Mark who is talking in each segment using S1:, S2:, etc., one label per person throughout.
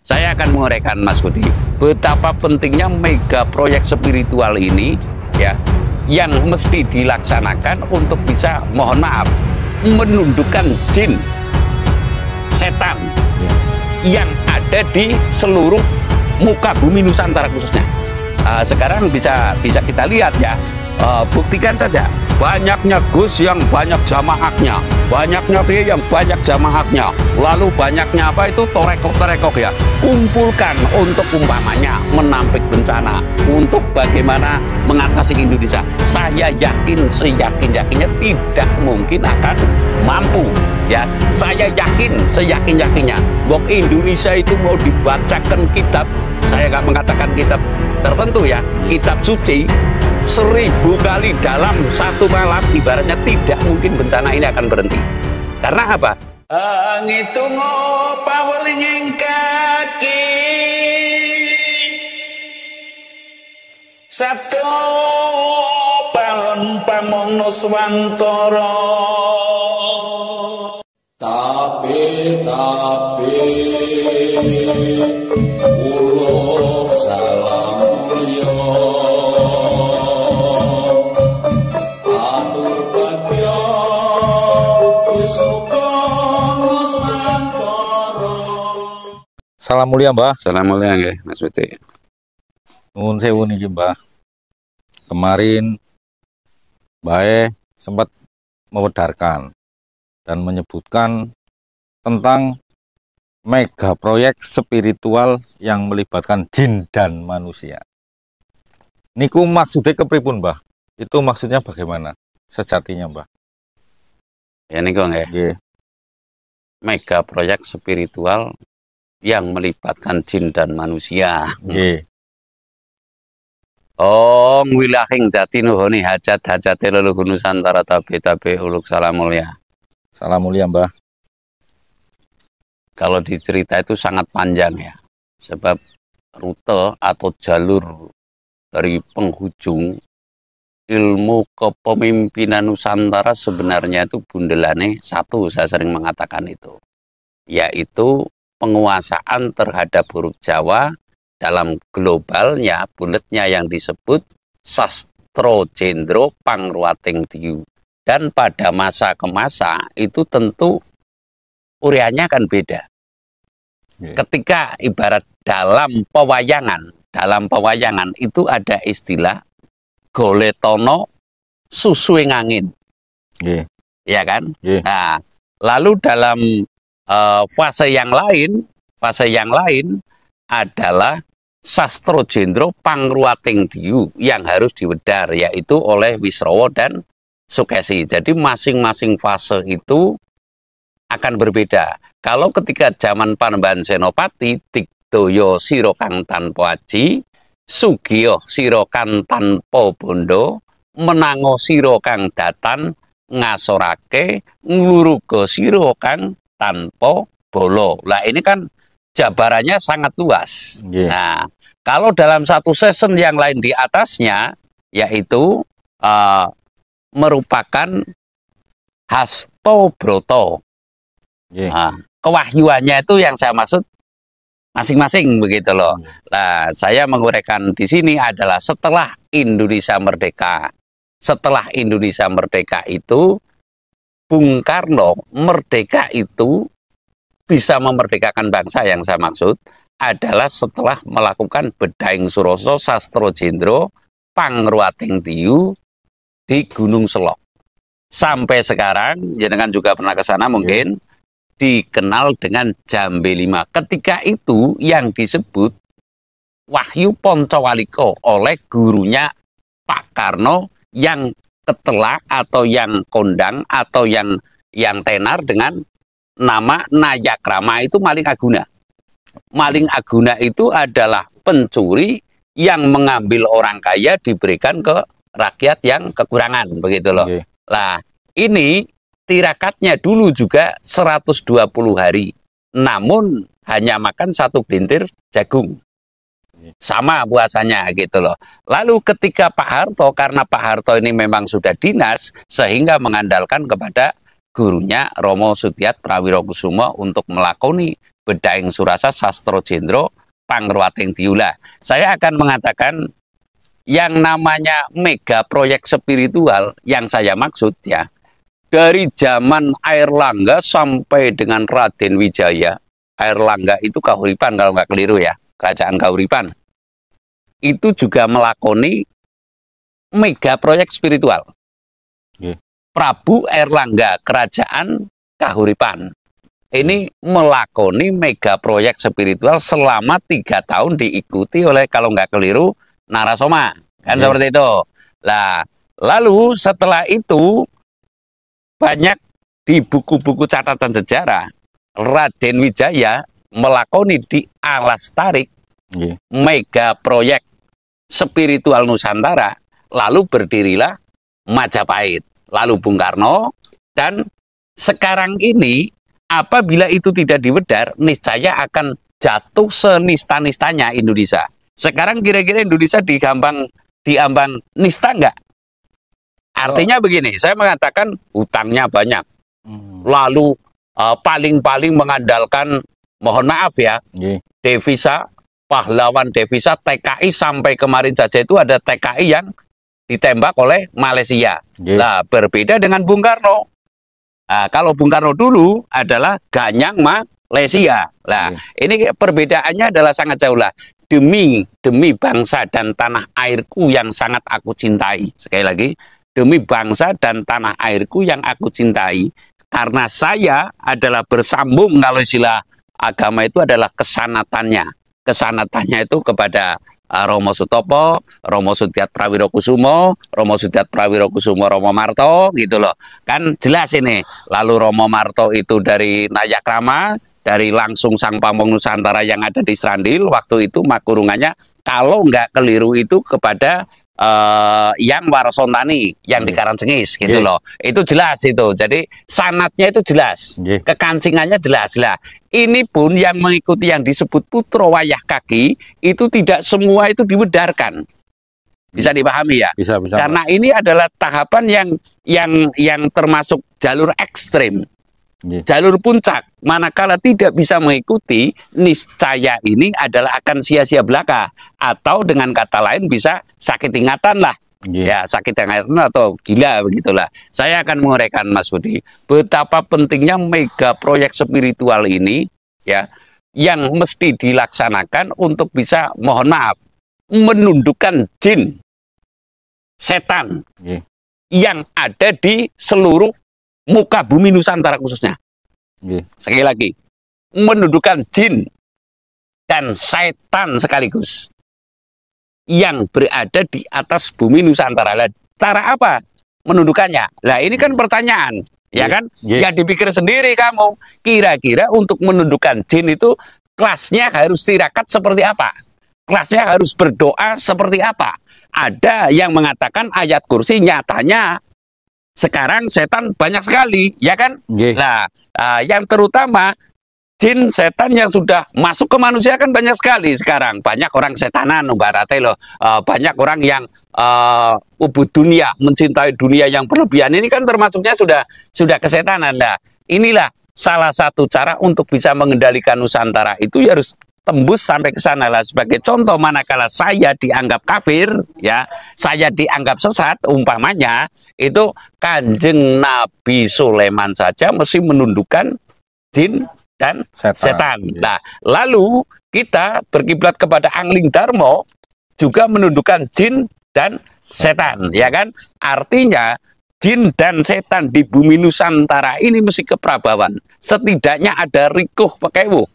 S1: Saya akan menguraikan Mas Budi betapa pentingnya mega proyek spiritual ini ya, yang mesti dilaksanakan untuk bisa, mohon maaf, menundukkan jin, setan yang ada di seluruh muka bumi Nusantara khususnya. Sekarang bisa kita lihat ya, buktikan saja banyaknya Gus yang banyak jamaahnya, banyaknya Kiai yang banyak jamaahnya, lalu banyaknya apa itu torekok ya, kumpulkan untuk umpamanya menampik bencana, untuk bagaimana mengatasi Indonesia. Saya yakin seyakin-yakinnya tidak mungkin akan mampu ya. Saya yakin seyakin-yakinnya bahwa Indonesia itu mau dibacakan kitab, saya nggak mengatakan kitab tertentu ya, kitab suci 1000 kali dalam satu malam, ibaratnya tidak mungkin bencana ini akan berhenti. Karena apa? Ngitung paweling ingkati satu palon pamono swantara tapi ulo salam yo
S2: Salam mulia Mbah.
S1: Salam mulia nggih Mas Budi.
S2: Nuwun sewu niki Mbah. Kemarin Mbah sempat mewedarkan dan menyebutkan tentang mega proyek spiritual yang melibatkan jin dan manusia. Niku maksudnya kepripun Mbah? Itu maksudnya bagaimana sejatinya Mbah?
S1: Ya niku nggih. Mega proyek spiritual yang melibatkan jin dan manusia. Oh, wilahing jati nuhoni hajat-hajate leluhur Nusantara tabe uluk salam mulia.
S2: Salam mulia Mbah.
S1: Kalau dicerita itu sangat panjang ya. Sebab rute atau jalur dari penghujung ilmu kepemimpinan Nusantara sebenarnya itu bundelane satu, saya sering mengatakan itu. Yaitu penguasaan terhadap huruf Jawa dalam globalnya, buletnya yang disebut Sastro Jendro Pangruating Diyu. Dan pada masa ke masa itu tentu uriannya akan beda. Ketika ibarat dalam pewayangan itu ada istilah goletono susuing angin. Ya kan? Nah, lalu dalam fase yang lain adalah Sastro Jendro Pangruating Diyu yang harus diwedar, yaitu oleh Wisrawa dan Sukesi. Jadi masing-masing fase itu akan berbeda. Kalau ketika zaman Panembahan Senopati, Digdaya sira kang tanpa aji, Sugiya sira kang tanpa bondo, menango sira kang datan, ngasorake ngluruga sira kang tanpa bolo. Lah ini kan jabarannya sangat luas. Nah, kalau dalam satu season yang lain di atasnya, yaitu merupakan Hasto Broto. Nah, kewahyuannya itu yang saya maksud masing-masing begitu loh. Nah, saya menguraikan di sini adalah setelah Indonesia merdeka. Setelah Indonesia merdeka itu Bung Karno merdeka itu bisa memerdekakan bangsa, yang saya maksud adalah setelah melakukan Bedaing Suroso Sastro Jendro Pangruating Diyu di Gunung Selok. Sampai sekarang, jenengan juga pernah ke sana mungkin, dikenal dengan Jambe 5. Ketika itu yang disebut Wahyu Poncowaliko oleh gurunya Pak Karno yang ketelak atau yang kondang atau yang tenar dengan nama Nayakrama, itu Maling Aguna. Maling Aguna itu adalah pencuri yang mengambil orang kaya diberikan ke rakyat yang kekurangan, begitu loh. Lah, ini tirakatnya dulu juga 120 hari, namun hanya makan satu gelintir jagung. Sama puasanya gitu loh. Lalu ketika Pak Harto, karena Pak Harto ini memang sudah dinas, sehingga mengandalkan kepada gurunya Romo Sutiat Prawiro Kusumo untuk melakoni Bedaing Surasa Sastro Jendro Pangruating Tiula. Saya akan mengatakan yang namanya mega proyek spiritual yang saya maksud ya, dari zaman Airlangga sampai dengan Raden Wijaya. Airlangga itu Kahuripan kalau nggak keliru ya, kerajaan Kahuripan. Itu juga melakoni mega proyek spiritual. Prabu Airlangga, kerajaan Kahuripan. Ini melakoni mega proyek spiritual selama 3 tahun diikuti oleh kalau nggak keliru Narasoma, kan seperti itu. Nah, lalu setelah itu banyak di buku-buku catatan sejarah Raden Wijaya melakoni di Alas Tarik mega proyek spiritual Nusantara, lalu berdirilah Majapahit, lalu Bung Karno, dan sekarang ini apabila itu tidak diwedar, niscaya akan jatuh senista-nistanya Indonesia. Sekarang kira-kira Indonesia diambang nista enggak? Artinya begini, saya mengatakan hutangnya banyak. Lalu paling-paling mengandalkan, mohon maaf ya, devisa, pahlawan devisa, TKI sampai kemarin saja itu ada TKI yang ditembak oleh Malaysia. Nah, berbeda dengan Bung Karno. Nah, kalau Bung Karno dulu adalah Ganyang Malaysia. Nah, ini perbedaannya adalah sangat jauh lah. Demi bangsa dan tanah airku yang sangat aku cintai. Sekali lagi, demi bangsa dan tanah airku yang aku cintai. Karena saya adalah bersambung, kalau istilah agama itu adalah kesanatannya. Kesanatannya itu kepada Romo Sutopo, Romo Sudiat Prawirokusumo, Romo Sudiat Prawirokusumo, Romo Marto, gitu loh. Kan jelas ini. Lalu Romo Marto itu dari Nayakrama, dari langsung Sang Pamong Nusantara yang ada di Srandil, waktu itu makurungannya, kalau nggak keliru itu kepada yang Warosontani, yang di Karangjengis, gitu loh. Itu jelas itu. Jadi sanatnya itu jelas, kekancingannya jelas lah. Ini pun yang mengikuti yang disebut Putro Wayah Kaki, itu tidak semua itu diwedarkan. Bisa dipahami ya? Bisa. Karena ini adalah tahapan yang termasuk jalur ekstrim. Jalur puncak, manakala tidak bisa mengikuti, niscaya ini adalah akan sia-sia belaka, atau dengan kata lain bisa sakit ingatan lah. Ya, sakit ingatan atau gila begitulah. Saya akan menguraikan Mas Budi betapa pentingnya mega proyek spiritual ini ya, yang mesti dilaksanakan untuk bisa, mohon maaf, menundukkan jin, setan yang ada di seluruh muka bumi Nusantara khususnya. Sekali lagi, menundukkan jin dan setan sekaligus yang berada di atas bumi Nusantara. Lah, cara apa menundukkannya? Lah, ini kan pertanyaan, ya kan? Ya dipikir sendiri kamu. Kira-kira untuk menundukkan jin itu kelasnya harus tirakat seperti apa? Kelasnya harus berdoa seperti apa? Ada yang mengatakan ayat kursi, nyatanya sekarang setan banyak sekali, ya kan? Nah, yang terutama jin setan yang sudah masuk ke manusia kan banyak sekali sekarang. Banyak orang setanan, barate loh. Banyak orang yang ubud dunia, mencintai dunia yang berlebihan. Ini kan termasuknya sudah kesetanan. Nah, inilah salah satu cara untuk bisa mengendalikan Nusantara itu ya harus tembus sampai ke sana lah. Sebagai contoh, manakala saya dianggap kafir, ya, saya dianggap sesat, umpamanya itu Kanjeng Nabi Sulaiman saja mesti menundukkan jin dan setan. Nah, lalu kita berkiblat kepada Angling Darmo juga menundukkan jin dan setan, ya kan? Artinya jin dan setan di bumi Nusantara ini mesti keprabawan. Setidaknya ada rikuh pekewuh.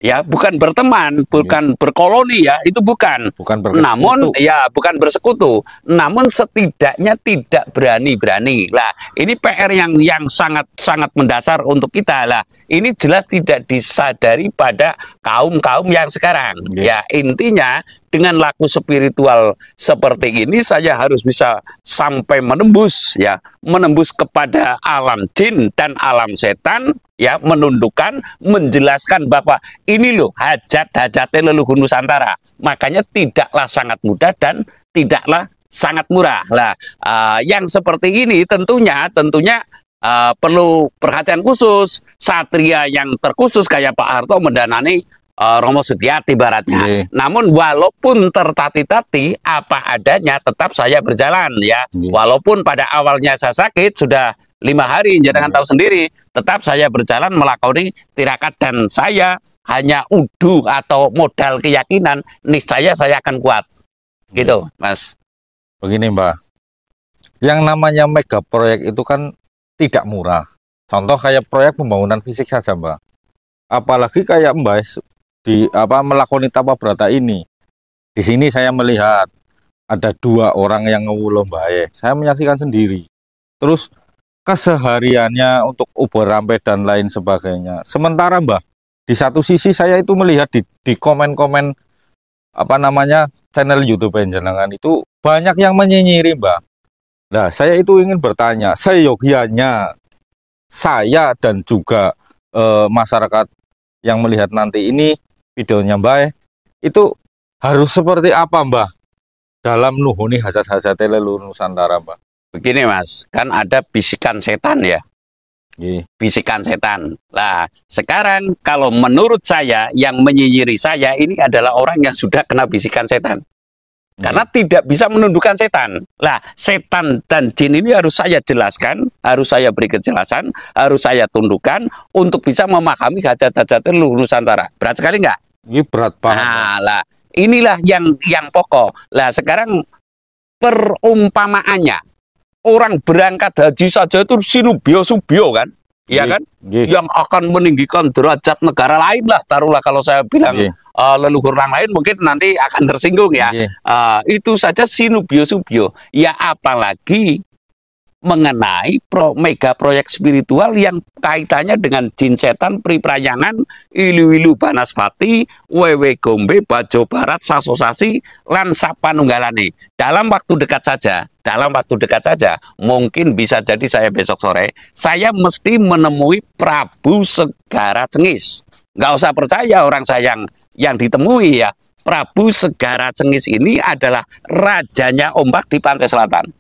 S1: Ya, bukan berteman, bukan berkoloni ya, itu bukan namun ya bukan bersekutu, namun setidaknya tidak berani-berani. Lah, ini PR yang sangat mendasar untuk kita lah. Ini jelas tidak disadari pada kaum-kaum yang sekarang. Ya, intinya dengan laku spiritual seperti ini saya harus bisa sampai menembus ya, menembus kepada alam jin dan alam setan, ya, menundukkan, menjelaskan bahwa ini loh hajat-hajatnya leluhur Nusantara. Makanya tidaklah sangat mudah dan tidaklah sangat murah. Lah, yang seperti ini tentunya perlu perhatian khusus, satria yang terkhusus kayak Pak Harto mendanani Romo Setiati baratnya. Namun walaupun tertati-tati apa adanya, tetap saya berjalan ya. Walaupun pada awalnya saya sakit sudah 5 hari, jangan tahu sendiri, tetap saya berjalan melakoni tirakat dan saya hanya udu atau modal keyakinan, niscaya saya akan kuat. Gitu, Mas.
S2: Begini, Mbah. Yang namanya mega proyek itu kan tidak murah. Contoh kayak proyek pembangunan fisik saja, Mbah. Apalagi kayak Mbah melakoni tapa brata ini. Di sini saya melihat ada 2 orang yang ngewulo Mbah. Saya menyaksikan sendiri. Terus kesehariannya untuk ubur rampe dan lain sebagainya. Sementara Mbah, di satu sisi saya itu melihat di komen-komen channel YouTube jenengan itu banyak yang menyinyiri, Mbah. Nah, saya itu ingin bertanya, seyogianya saya dan juga masyarakat yang melihat nanti ini videonya Mbah itu harus seperti apa, Mbah, dalam nuhuni hajat-hajat leluhur Nusantara, Mbah?
S1: Begini, Mas, kan ada bisikan setan ya. Bisikan setan. Nah, sekarang kalau menurut saya yang menyinyiri saya ini adalah orang yang sudah kena bisikan setan. Karena tidak bisa menundukkan setan. Lah, setan dan jin ini harus saya jelaskan, harus saya beri kejelasan, harus saya tundukkan untuk bisa memahami hajat-hajat leluhur Nusantara. Berat sekali nggak?
S2: Ini berat banget.
S1: Nah, lah, inilah yang pokok. Lah, sekarang perumpamaannya, orang berangkat haji saja itu sinubio-subio kan? Ya kan? Yang akan meninggikan derajat negara lain lah, taruhlah kalau saya bilang leluhur orang lain mungkin nanti akan tersinggung ya. Itu saja sinubio-subio. Ya apalagi mengenai mega proyek spiritual yang kaitannya dengan jin setan, priprayangan, ilu-ilu banaspati, wewe gombe, bajo barat, sasosasi, lan sapanunggalane. Dalam waktu dekat saja, mungkin bisa jadi saya besok sore, saya mesti menemui Prabu Segara Cengis. Nggak usah percaya orang saya yang ditemui ya. Prabu Segara Cengis ini adalah rajanya ombak di pantai selatan.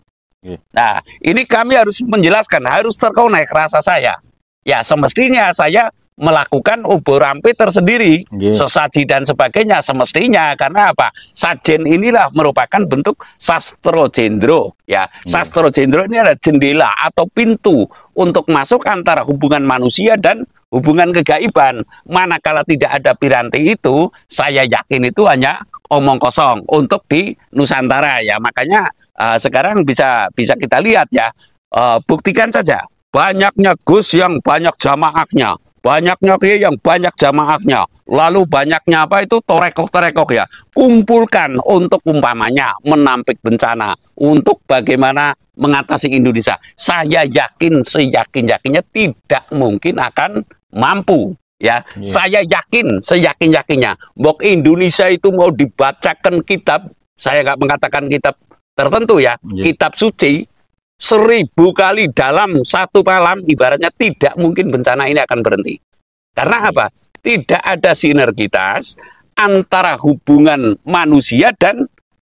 S1: Nah, ini kami harus menjelaskan, harus terkonek rasa saya. Ya, semestinya saya melakukan ubur rampe tersendiri, sesaji dan sebagainya semestinya. Karena apa? Sajen inilah merupakan bentuk sastro jendro. Ya, sastro jendro ini adalah jendela atau pintu untuk masuk antara hubungan manusia dan hubungan kegaiban. Manakala tidak ada piranti itu, saya yakin itu hanya omong kosong untuk di Nusantara ya. Makanya sekarang bisa kita lihat ya, buktikan saja banyaknya Gus yang banyak jamaahnya, banyaknya Kiai yang banyak jamaahnya, lalu banyaknya apa itu torekok ya. Kumpulkan untuk umpamanya menampik bencana, untuk bagaimana mengatasi Indonesia. Saya yakin seyakin-yakinnya tidak mungkin akan mampu. Ya, saya yakin, seyakin-yakinnya, bahwa Indonesia itu mau dibacakan kitab, saya nggak mengatakan kitab tertentu ya, kitab suci, 1000 kali dalam satu malam, ibaratnya tidak mungkin bencana ini akan berhenti. Karena apa? Tidak ada sinergitas antara hubungan manusia dan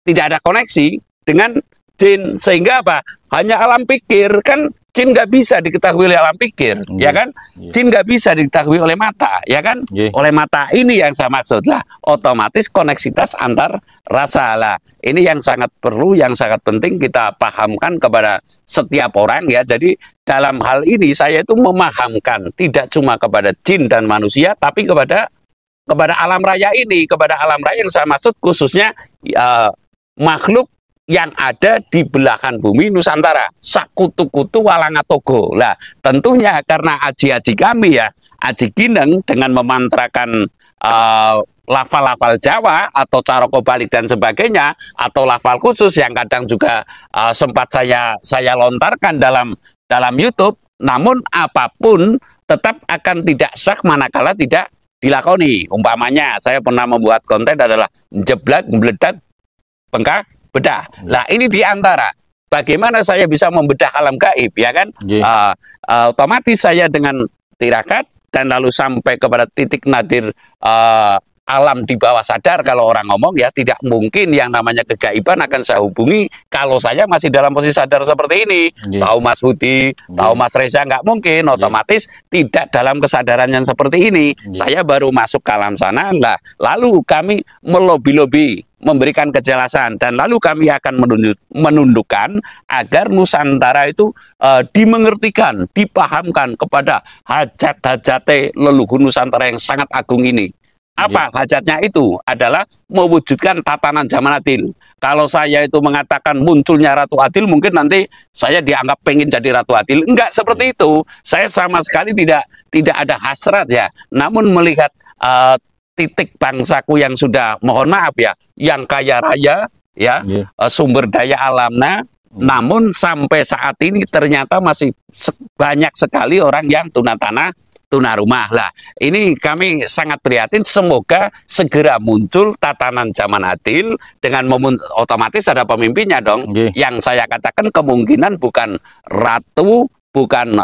S1: tidak ada koneksi dengan jin, sehingga apa? Hanya alam pikir kan. Jin nggak bisa diketahui oleh alam pikir, ya kan? Jin nggak bisa diketahui oleh mata, ya kan? Oleh mata ini yang saya maksud lah. Otomatis koneksitas antar rasa lah. Ini yang sangat perlu, yang sangat penting kita pahamkan kepada setiap orang ya. Jadi dalam hal ini saya itu memahamkan tidak cuma kepada jin dan manusia, tapi kepada alam raya ini, kepada alam raya yang saya maksud khususnya makhluk yang ada di belahan bumi Nusantara, sakutu-kutu walangatogo. Lah, tentunya karena aji-aji kami ya, aji gineng dengan memantrakan lafal-lafal Jawa atau caroko balik dan sebagainya, atau lafal khusus yang kadang juga sempat saya lontarkan dalam YouTube. Namun apapun tetap akan tidak sah manakala tidak dilakoni. Umpamanya saya pernah membuat konten adalah jeblak, meledak, bengkak, bedah. Nah, ini diantara bagaimana saya bisa membedah alam gaib, ya kan? Otomatis saya dengan tirakat dan lalu sampai kepada titik nadir alam di bawah sadar kalau orang ngomong ya, tidak mungkin yang namanya kegaiban akan saya hubungi kalau saya masih dalam posisi sadar seperti ini. Tahu Mas Budi, tahu Mas Reza, nggak mungkin, otomatis tidak dalam kesadaran yang seperti ini. Saya baru masuk ke alam sana, lalu kami melobi-lobi, memberikan kejelasan, dan lalu kami akan menundukkan agar Nusantara itu dimengertikan, dipahamkan kepada hajat-hajate leluhur Nusantara yang sangat agung ini. Apa hajatnya itu? Adalah mewujudkan tatanan zaman adil. Kalau saya itu mengatakan munculnya Ratu Adil, mungkin nanti saya dianggap pengen jadi Ratu Adil. Enggak seperti itu. Saya sama sekali tidak ada hasrat ya. Namun melihat titik bangsaku yang sudah, mohon maaf ya, yang kaya raya ya, sumber daya alamnya, namun sampai saat ini ternyata masih banyak sekali orang yang tunarumah lah. Ini kami sangat prihatin. Semoga segera muncul tatanan zaman adil dengan otomatis ada pemimpinnya dong. Yang saya katakan kemungkinan bukan ratu, bukan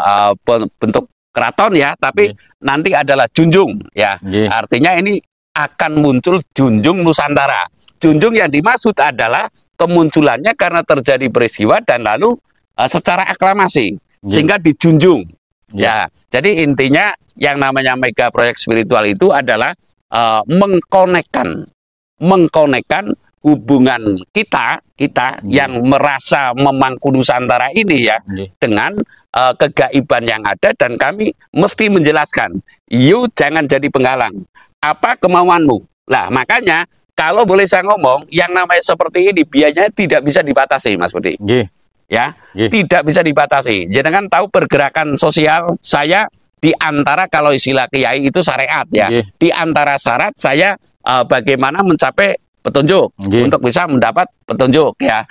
S1: bentuk keraton ya, tapi nanti adalah junjung ya. Artinya ini akan muncul junjung Nusantara. Junjung yang dimaksud adalah kemunculannya karena terjadi peristiwa dan lalu secara aklamasi sehingga dijunjung. Ya, jadi intinya yang namanya mega proyek spiritual itu adalah mengkonekkan hubungan kita yang merasa memangku Nusantara ini ya dengan kegaiban yang ada, dan kami mesti menjelaskan, you jangan jadi penghalang. Apa kemauanmu? Lah makanya kalau boleh saya ngomong, yang namanya seperti ini biayanya tidak bisa dibatasi, Mas Budi. Ya, tidak bisa dibatasi. Jadi kan tahu pergerakan sosial saya di antara, kalau istilah kiai itu syariat ya. Di antara syarat saya bagaimana mencapai petunjuk untuk bisa mendapat petunjuk ya.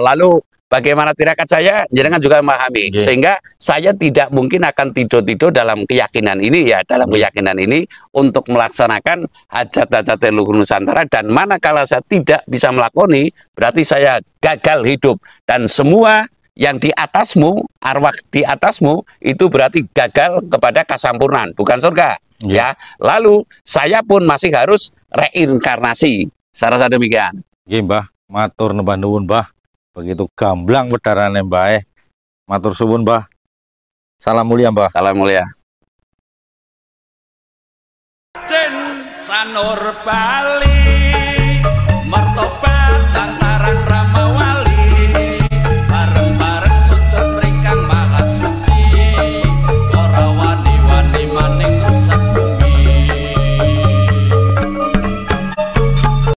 S1: Lalu bagaimana tirakat saya, jenengan juga memahami. Sehingga saya tidak mungkin akan tidur-tidur dalam keyakinan ini ya, dalam keyakinan ini untuk melaksanakan hajat-hajat leluhur Nusantara, dan manakala saya tidak bisa melakoni, berarti saya gagal hidup. Dan semua yang di atasmu, arwah di atasmu, itu berarti gagal kepada kesampurnaan, bukan surga. Ya. Lalu saya pun masih harus reinkarnasi. Saya rasa demikian.
S2: Mbah, matur nembah nuwun, Mbah. Begitu gamblang wedarane Mbah. Matur suwun, Mbah. Salam mulia, Mbah.
S1: Salam mulia. Cen Sanur Bali.